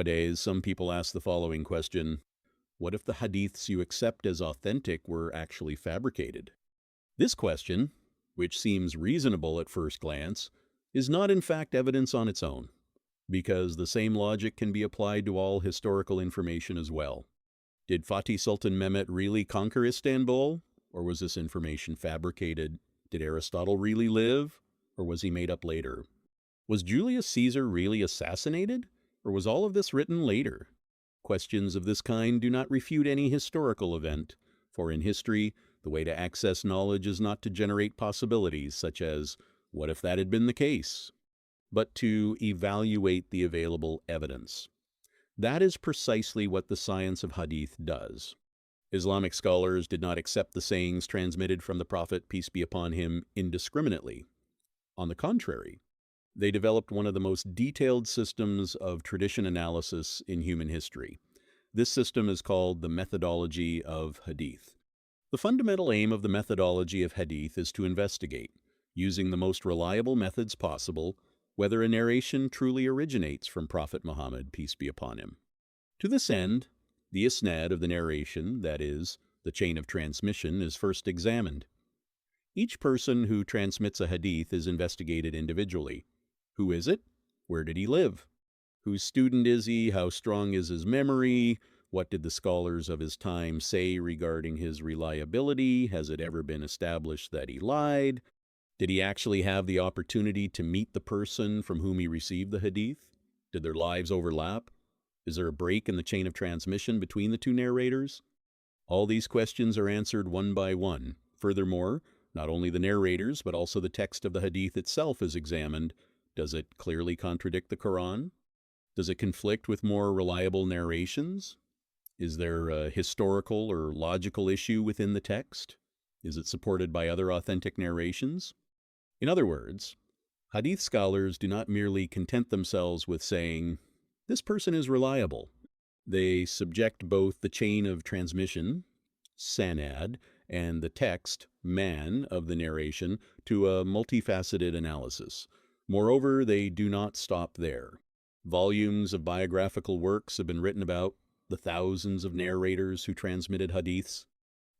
Nowadays, some people ask the following question: what if the hadiths you accept as authentic were actually fabricated? This question, which seems reasonable at first glance, is not in fact evidence on its own, because the same logic can be applied to all historical information as well. Did Fatih Sultan Mehmet really conquer Istanbul, or was this information fabricated? Did Aristotle really live, or was he made up later? Was Julius Caesar really assassinated, or was all of this written later? Questions of this kind do not refute any historical event, for in history, the way to access knowledge is not to generate possibilities such as, what if that had been the case? But to evaluate the available evidence. That is precisely what the science of hadith does. Islamic scholars did not accept the sayings transmitted from the Prophet, peace be upon him, indiscriminately. On the contrary, they developed one of the most detailed systems of tradition analysis in human history. This system is called the methodology of hadith. The fundamental aim of the methodology of hadith is to investigate, using the most reliable methods possible, whether a narration truly originates from Prophet Muhammad, peace be upon him. To this end, the isnad of the narration, that is, the chain of transmission, is first examined. Each person who transmits a hadith is investigated individually. Who is it? Where did he live? Whose student is he? How strong is his memory? What did the scholars of his time say regarding his reliability? Has it ever been established that he lied? Did he actually have the opportunity to meet the person from whom he received the hadith? Did their lives overlap? Is there a break in the chain of transmission between the two narrators? All these questions are answered one by one. Furthermore, not only the narrators, but also the text of the hadith itself is examined. Does it clearly contradict the Quran? Does it conflict with more reliable narrations? Is there a historical or logical issue within the text? Is it supported by other authentic narrations? In other words, hadith scholars do not merely content themselves with saying, this person is reliable. They subject both the chain of transmission, sanad, and the text, man, of the narration to a multifaceted analysis. Moreover, they do not stop there. Volumes of biographical works have been written about the thousands of narrators who transmitted hadiths.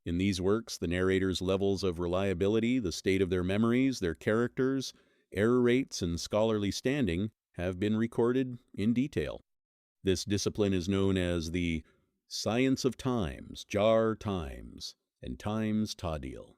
In these works, the narrators' levels of reliability, the state of their memories, their characters, error rates, and scholarly standing have been recorded in detail. This discipline is known as the science of times, jar times, and times tadil.